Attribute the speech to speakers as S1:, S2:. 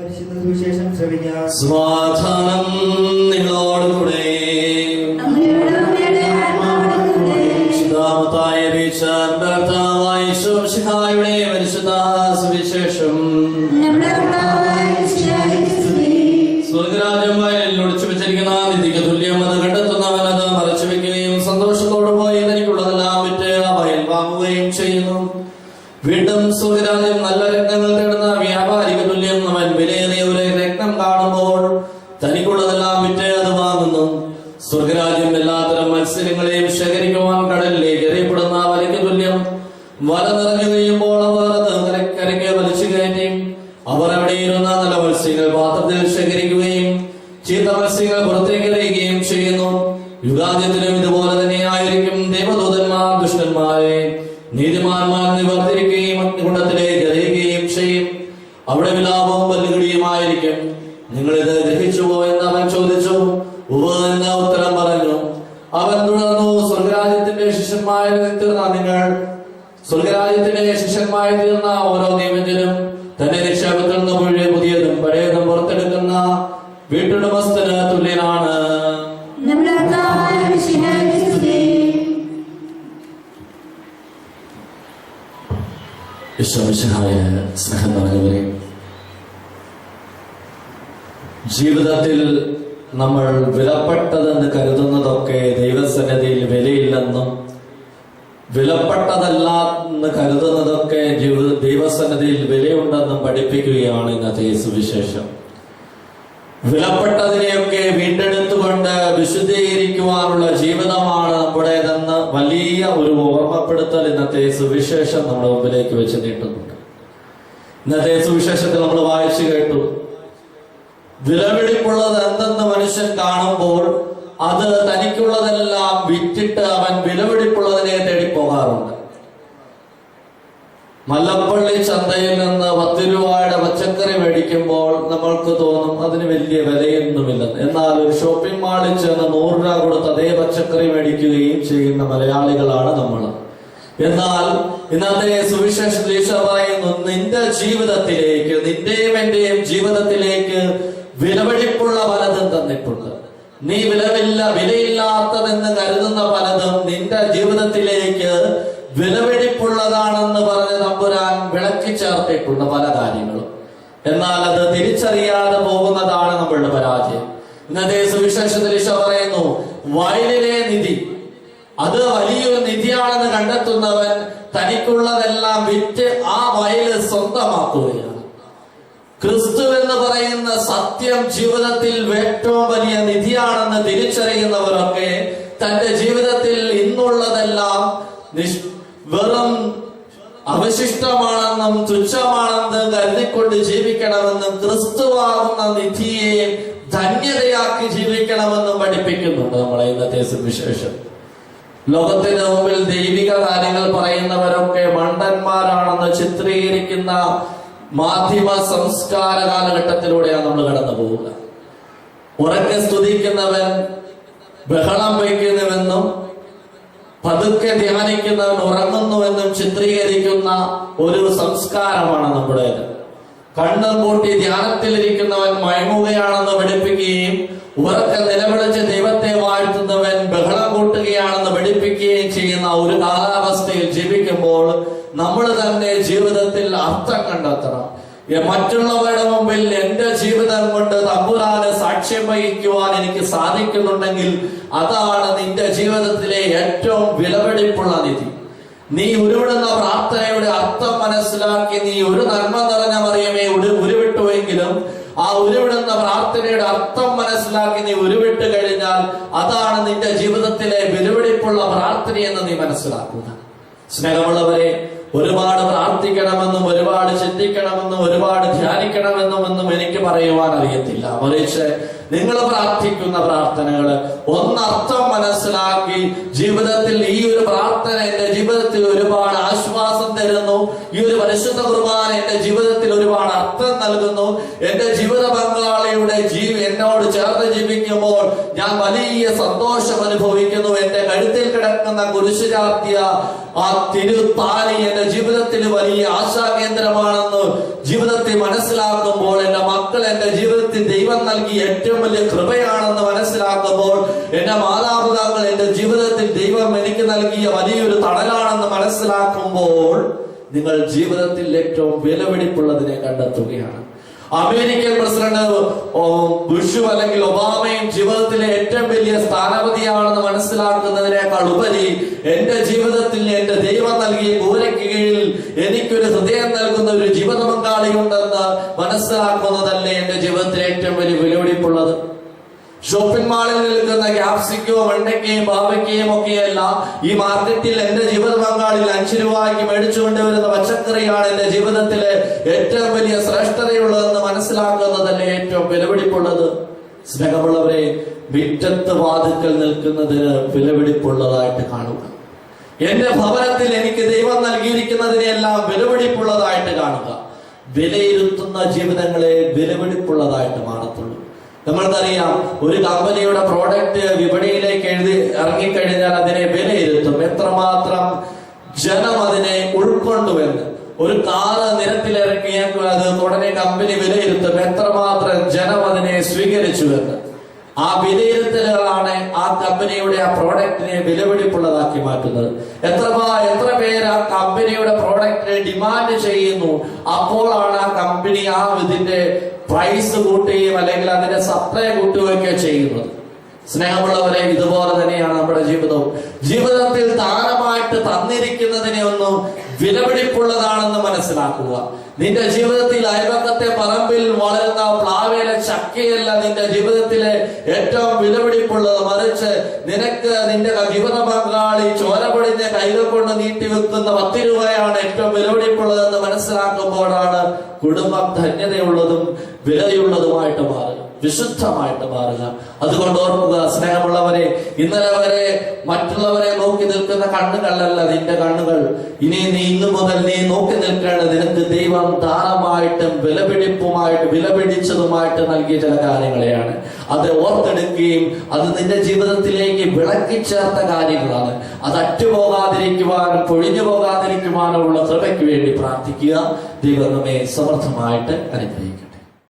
S1: സുവിശേഷം ശ്രവിക്കാം.
S2: സമാധാനം നിങ്ങളോടുകൂടെ. പരിശുദ്ധ സുവിശേഷം സ്വർഗരാജ്യം വയലിൽ ഒളിച്ചു വെച്ചിരിക്കുന്ന നിധിക്ക് തുല്യം. അത് കണ്ടെത്തുന്നവൻ അത് മറച്ചു വെക്കുകയും സന്തോഷത്തോടെ പോയി തനിക്കുള്ളതെല്ലാം വിറ്റ് ആ വയൽ വാങ്ങുകയും ചെയ്യുന്നു. വീണ്ടും സ്വർഗരാജ്യം നല്ല രത്നങ്ങൾ തേടുന്ന വ്യാപാരിക്ക് തുല്യം. അവൻ വിലയേറിയ ഒരു രത്നം കാണുമ്പോൾ തനിക്കുള്ളതെല്ലാം വിറ്റ് അത് വാങ്ങുന്നു. സ്വർഗരാജ്യം എല്ലാത്തരം മത്സ്യങ്ങളെയും ശേഖരിക്കുവാൻ കടലിലേക്ക് എറിയപ്പെടുന്ന വലയ്ക്ക് തുല്യം. വല നിറഞ്ഞു കഴിയുമ്പോൾ അവർ അത് കരയ്ക്ക് വലിച്ചു കയറ്റി അവർ അവിടെ ഇരുന്ന നല്ല മത്സ്യങ്ങൾ പാത്രത്തിൽ ശേഖരിക്കുകയും ചീത്ത മത്സ്യങ്ങൾ പുറത്തേക്ക് എറിയുകയും ചെയ്യുന്നു. യുഗാന്ത്യത്തിലും ഇതുപോലെ തന്നെയായിരിക്കും. ദേവദൂതന്മാർ ദുഷ്ടന്മാരെ നീതിമാന്മാർ നിവർത്തിരിക്കുകയും അഗ്നികുണ്ഡത്തിലേക്ക് എറിയുകയും ചെയ്യും. അവിടെ വിലാപവും വെല്ലുവിളിയുമായിരിക്കും. നിങ്ങൾ ഇത് ഗ്രഹിച്ചുവോ എന്ന് അവൻ ചോദിച്ചു. ഉവ്വ് എന്ന ഉത്തരം പറഞ്ഞു. അവൻ തുടർന്നു, സ്വർഗരാജ്യത്തിന്റെ ശിഷ്യന്മാരിൽ തീർന്ന ഓരോ നിയമത്തിലും തന്റെ നിക്ഷേപത്തിൽ നിന്ന് പുതിയതും പഴയതും പുറത്തെടുക്കുന്ന വീട്ടുടമസ്ഥന് തുല്യനാണ്. സ്നേഹം നിറഞ്ഞവരെ, ജീവിതത്തിൽ നമ്മൾ വിലപ്പെട്ടതെന്ന് കരുതുന്നതൊക്കെ ദൈവസന്നിധിയിൽ വിലയില്ലെന്നും വിലപ്പെട്ടതല്ല എന്ന് കരുതുന്നതൊക്കെ ദൈവസന്നിധിയിൽ വിലയുണ്ടെന്നും പഠിപ്പിക്കുകയാണ് ഇന്നത്തെ സുവിശേഷം. വിലപ്പെട്ടതിനെയൊക്കെ വീണ്ടെടുത്തുകൊണ്ട് വിശുദ്ധീകരിക്കുവാനുള്ള ജീവിതമാണ് നമ്മുടേതെന്ന് വലിയ ഒരു ഓർമ്മപ്പെടുത്തൽ ഇന്നത്തെ സുവിശേഷം നമ്മുടെ മുമ്പിലേക്ക് വെച്ച് നീട്ടുന്നുണ്ട്. ഇന്നത്തെ സുവിശേഷത്തിൽ നമ്മൾ വായിച്ചു കേട്ടു, വിലപിടിപ്പുള്ളത് എന്തെന്ന് മനുഷ്യൻ കാണുമ്പോൾ അത് തനിക്കുള്ളതെല്ലാം വിറ്റിട്ട് അവൻ വിലപിടിപ്പുള്ളതിനെ തേടി പോകാറുണ്ട്. മല്ലപ്പള്ളി ചന്തയിൽ നിന്ന് 10 രൂപയുടെ പച്ചക്കറി മേടിക്കുമ്പോൾ നമ്മൾക്ക് തോന്നും അതിന് വലിയ വിലയൊന്നുമില്ലെന്ന്. എന്നാൽ ഒരു ഷോപ്പിംഗ് മാളിൽ ചെന്ന് 100 രൂപ കൊടുത്ത് അതേ പച്ചക്കറി മേടിക്കുകയും ചെയ്യുന്ന മലയാളികളാണ് നമ്മൾ. എന്നാൽ ഇന്നത്തെ സുവിശേഷത്തിൽ ഈശോ പറയുന്നു, നിന്റെ ജീവിതത്തിലേക്ക്, നിന്റെയും എന്റെയും ജീവിതത്തിലേക്ക് വിലപിടിപ്പുള്ള പലതും തന്നിട്ടുണ്ട്. നീ വിലയില്ലാത്തതെന്ന് കരുതുന്ന പലതും നിന്റെ ജീവിതത്തിലേക്ക് വിലപിടിപ്പുള്ളതാണെന്ന് പറഞ്ഞ് തമ്പുരാൻ വിളക്കി ചേർത്തിട്ടുണ്ട് പല കാര്യങ്ങളും. എന്നാൽ അത് തിരിച്ചറിയാതെ പോകുന്നതാണ് നമ്മളുടെ പരാജയം. ഇന്നത്തെ സുവിശേഷത്തിൽ ഈശോ പറയുന്നു, വയലിലെ നിധി അത് വലിയൊരു നിധിയാണെന്ന് കണ്ടെത്തുന്നവൻ തനിക്കുള്ളതെല്ലാം വിറ്റ് ആ വയല് സ്വന്തമാക്കുകയാണ്. ക്രിസ്തു എന്ന് പറയുന്ന സത്യം ജീവിതത്തിൽ ഏറ്റവും വലിയ നിധിയാണെന്ന് തിരിച്ചറിയുന്നവരൊക്കെ തന്റെ ജീവിതത്തിൽ ഇന്നുള്ളതെല്ലാം വെറും അവശിഷ്ടമാണെന്നും തുച്ഛമാണെന്നും കരുതിക്കൊണ്ട് ജീവിക്കണമെന്നും ക്രിസ്തുവാകുന്ന നിധിയെ ധന്യതയാക്കി ജീവിക്കണമെന്നും പഠിപ്പിക്കുന്നുണ്ട് നമ്മളെ ഇന്നത്തെ സുവിശേഷം. ലോകത്തിന് മുമ്പിൽ ദൈവിക കാര്യങ്ങൾ പറയുന്നവരൊക്കെ മണ്ടന്മാരാണെന്ന് ചിത്രീകരിക്കുന്ന മാധ്യമ സംസ്കാര കാലഘട്ടത്തിലൂടെയാണ് നമ്മൾ കടന്നു പോവുക. ഉറക്കെ സ്തുതിക്കുന്നവൻ ബഹളം വയ്ക്കുന്നുവെന്നും പതുക്കെ ധ്യാനിക്കുന്നവൻ ഉറങ്ങുന്നുവെന്നും ചിത്രീകരിക്കുന്ന ഒരു സംസ്കാരമാണ് നമ്മുടേത്. കണ്ണും പൂട്ടി ധ്യാനത്തിലിരിക്കുന്നവൻ മയങ്ങുകയാണെന്ന് പഠിപ്പിക്കുകയും ഉറക്കെ നിലവിളിച്ച് ദൈവത്തെ വാഴ്ത്തുന്നവൻ ബഹളം കൂട്ടുകയാണെന്ന് പഠിപ്പിക്കുകയും ചെയ്യുന്ന ഒരു കാലാവസ്ഥയിൽ ജീവിക്കുമ്പോൾ നമ്മൾ തന്നെ ജീവിതത്തിൽ അർത്ഥം കണ്ടെത്തണം. മറ്റുള്ളവരുടെ മുമ്പിൽ എന്റെ ജീവിതം കൊണ്ട് തമ്പുരാന് സാക്ഷ്യം വഹിക്കുവാൻ എനിക്ക് സാധിക്കുന്നുണ്ടെങ്കിൽ അതാണ് നിന്റെ ജീവിതത്തിലെ ഏറ്റവും വിലപിടിപ്പുള്ള നിധി. നീ ഉരുവിടുന്ന പ്രാർത്ഥനയുടെ അർത്ഥം മനസ്സിലാക്കി നീ ഒരു നന്മ നിറഞ്ഞ മറിയമേ ഉരുവിട്ടുവെങ്കിലും ആ ഉരുവിടുന്ന പ്രാർത്ഥനയുടെ അർത്ഥം മനസ്സിലാക്കി നീ ഉരുവിട്ട് കഴിഞ്ഞാൽ അതാണ് നിന്റെ ജീവിതത്തിലെ വിലപിടിപ്പുള്ള പ്രാർത്ഥനയെന്ന് നീ മനസ്സിലാക്കുക. സ്നേഹമുള്ളവരെ, ഒരുപാട് പ്രാർത്ഥിക്കണമെന്നും ഒരുപാട് ചിന്തിക്കണമെന്നും ഒരുപാട് ധ്യാനിക്കണമെന്നും എനിക്ക് പറയുവാൻ അറിയത്തില്ല. മറിച്ച് നിങ്ങൾ പ്രാർത്ഥിക്കുന്ന പ്രാർത്ഥനകൾ ഒന്നർത്ഥം മനസ്സിലാക്കി ജീവിതത്തിൽ ഈ ഒരു പ്രാർത്ഥന എന്റെ ജീവിതത്തിൽ ഒരുപാട് ആശ്വാസം തരുന്നു, ഈ ഒരു പരിശുദ്ധ കുർബാന എന്റെ ജീവിതത്തിൽ ഒരുപാട് അർത്ഥം നൽകുന്നു, എന്റെ ജീവിത പങ്കാളിയുടെ എന്നോട് ചേർന്ന് ജീവിക്കുമ്പോൾ ഞാൻ വലിയ സന്തോഷം അനുഭവിക്കുന്നു, എന്റെ കഴുത്തിൽ കിടക്കുന്ന കുരിശു ചാർത്തിയ ആ തിരുത്താലി എന്റെ ജീവിതത്തിൽ വലിയ ആശാകേന്ദ്രമാണെന്ന് ജീവിതത്തിൽ മനസ്സിലാക്കുമ്പോൾ, എന്റെ മക്കൾ എന്റെ ജീവിതത്തിൽ ദൈവം നൽകി ഏറ്റവും വലിയ കൃപയാണെന്ന് മനസ്സിലാക്കുമ്പോൾ, എന്റെ മാതാപിതാക്കൾ എന്റെ ജീവിതത്തിൽ ദൈവം എനിക്ക് നൽകിയ വലിയൊരു തണലാണെന്ന് മനസ്സിലാക്കുമ്പോൾ നിങ്ങൾ ജീവിതത്തിൽ ഏറ്റവും വിലപിടിപ്പുള്ളതിനെ കണ്ടെത്തുകയാണ്. അമേരിക്കൻ പ്രസിഡന്റ് ബുഷ് അല്ലെങ്കിൽ ഒബാമയും ജീവിതത്തിലെ ഏറ്റവും വലിയ സ്ഥാനപതിയാണെന്ന് മനസ്സിലാക്കുന്നതിനേക്കാൾ ഉപരി എന്റെ ജീവിതത്തിൽ എന്റെ ദൈവം നൽകിയ കൂരയ്ക്ക് കീഴിൽ എനിക്കൊരു ഹൃദയം നൽകുന്ന ഒരു ജീവിത പങ്കാളി ഉണ്ടെന്ന് മനസ്സിലാക്കുന്നതല്ലേ എന്റെ ജീവിതത്തിലെ ഏറ്റവും വലിയ വിലപിടിപ്പുള്ളത്. ഷോപ്പിംഗ് മാളിൽ നിൽക്കുന്ന ക്യാപ്സിക്കോ വെണ്ടയ്ക്കയും പാവയ്ക്കയും ഒക്കെയല്ല ഈ മാർക്കറ്റിൽ എന്റെ ജീവിത പങ്കാളിൽ 5 രൂപയ്ക്ക് മേടിച്ചുകൊണ്ടുവരുന്ന പച്ചക്കറിയാണ് എന്റെ ജീവിതത്തിലെ ഏറ്റവും വലിയ ശ്രേഷ്ഠതയുള്ളതെന്ന് മനസ്സിലാക്കുന്നതല്ലേ ഏറ്റവും വിലപിടിപ്പുള്ളത്. സ്നേഹമുള്ളവരെ, മുറ്റത്ത് വാതിൽക്കൽ നിൽക്കുന്നതിന് വിലപിടിപ്പുള്ളതായിട്ട് കാണുക. എന്റെ ഭവനത്തിൽ എനിക്ക് ദൈവം നൽകിയിരിക്കുന്നതിനെല്ലാം വിലപിടിപ്പുള്ളതായിട്ട് കാണുക. വിലയിരുത്തുന്ന ജീവിതങ്ങളെ വിലപിടിപ്പുള്ളതായിട്ട് മാറത്തുള്ളൂ. നമ്മൾക്കറിയാം, ഒരു കമ്പനിയുടെ പ്രോഡക്റ്റ് വിപണിയിലേക്ക് ഇറങ്ങിക്കഴിഞ്ഞാൽ അതിനെ വിലയിരുത്തും, എത്രമാത്രം ജനം അതിനെ ഉൾക്കൊണ്ടുവെന്ന്. ഒരു കാറ് നിരത്തിലിറക്കിയാൽ അത് ഉടനെ കമ്പനി വിലയിരുത്തും, എത്രമാത്രം ജനം അതിനെ സ്വീകരിച്ചുവെന്ന്. ആ വിലയിരുത്തലുകളാണ് ആ കമ്പനിയുടെ ആ പ്രോഡക്റ്റിനെ വിലപിടിപ്പുള്ളതാക്കി മാറ്റുന്നത്. എത്ര പേര് ആ കമ്പനിയുടെ പ്രോഡക്റ്റിനെ ഡിമാൻഡ് ചെയ്യുന്നു, അപ്പോഴാണ് ആ കമ്പനി ആ ഇതിന്റെ പ്രൈസ് കൂട്ടുകയും അല്ലെങ്കിൽ അതിന്റെ സപ്ലൈ കൂട്ടുകയൊക്കെ ചെയ്യുന്നത്. സ്നേഹമുള്ളവരെ, ഇതുപോലെ തന്നെയാണ് നമ്മുടെ ജീവിതവും. ജീവിതത്തിൽ ദാനമായിട്ട് തന്നിരിക്കുന്നതിനെ ഒന്നും വിലപിടിപ്പുള്ളതാണെന്ന് മനസ്സിലാക്കുക. നിന്റെ ജീവിതത്തിൽ അയൽപക്കത്തെ പറമ്പിൽ വളരുന്ന പ്ലാവേല ചക്കയല്ല നിന്റെ ജീവിതത്തിലെ ഏറ്റവും വിലപിടിപ്പുള്ളത്, മറിച്ച് നിനക്ക് നിന്റെ ജീവിത പങ്കാളി ചോരപൊടിഞ്ഞ കൈകൾ കൊണ്ട് നീട്ടി വെക്കുന്ന 10 രൂപയാണ് ഏറ്റവും വിലപിടിപ്പുള്ളതെന്ന് മനസ്സിലാക്കുമ്പോഴാണ് കുടുംബം ധന്യതയുള്ളതും വിലയുള്ളതുമായിട്ട് മാറുക, വിശുദ്ധമായിട്ട് മാറുക. അതുകൊണ്ട് ഓർക്കുക സ്നേഹമുള്ളവരെ, ഇന്നലെ വരെ മറ്റുള്ളവരെ നോക്കി നിൽക്കുന്ന കണ്ണുകളല്ല നിന്റെ കണ്ണുകൾ. ഇന്നു മുതൽ നീ നോക്കി നിൽക്കേണ്ടത് നിനക്ക് ദൈവം ദാനമായിട്ടും വിലപിടിച്ചതുമായിട്ട് നൽകിയ ചില കാര്യങ്ങളെയാണ്. അത് ഓർത്തെടുക്കുകയും അത് നിന്റെ ജീവിതത്തിലേക്ക് വിളക്കി ചേർത്ത കാര്യങ്ങളാണ്. അത് അറ്റുപോകാതിരിക്കുവാനും പൊഴിഞ്ഞു പോകാതിരിക്കുവാനും ഉള്ള കൃപയ്ക്ക് വേണ്ടി പ്രാർത്ഥിക്കുക. ദൈവം നമ്മെ സമർത്ഥമായിട്ട് അനുഗ്രഹിക്കും.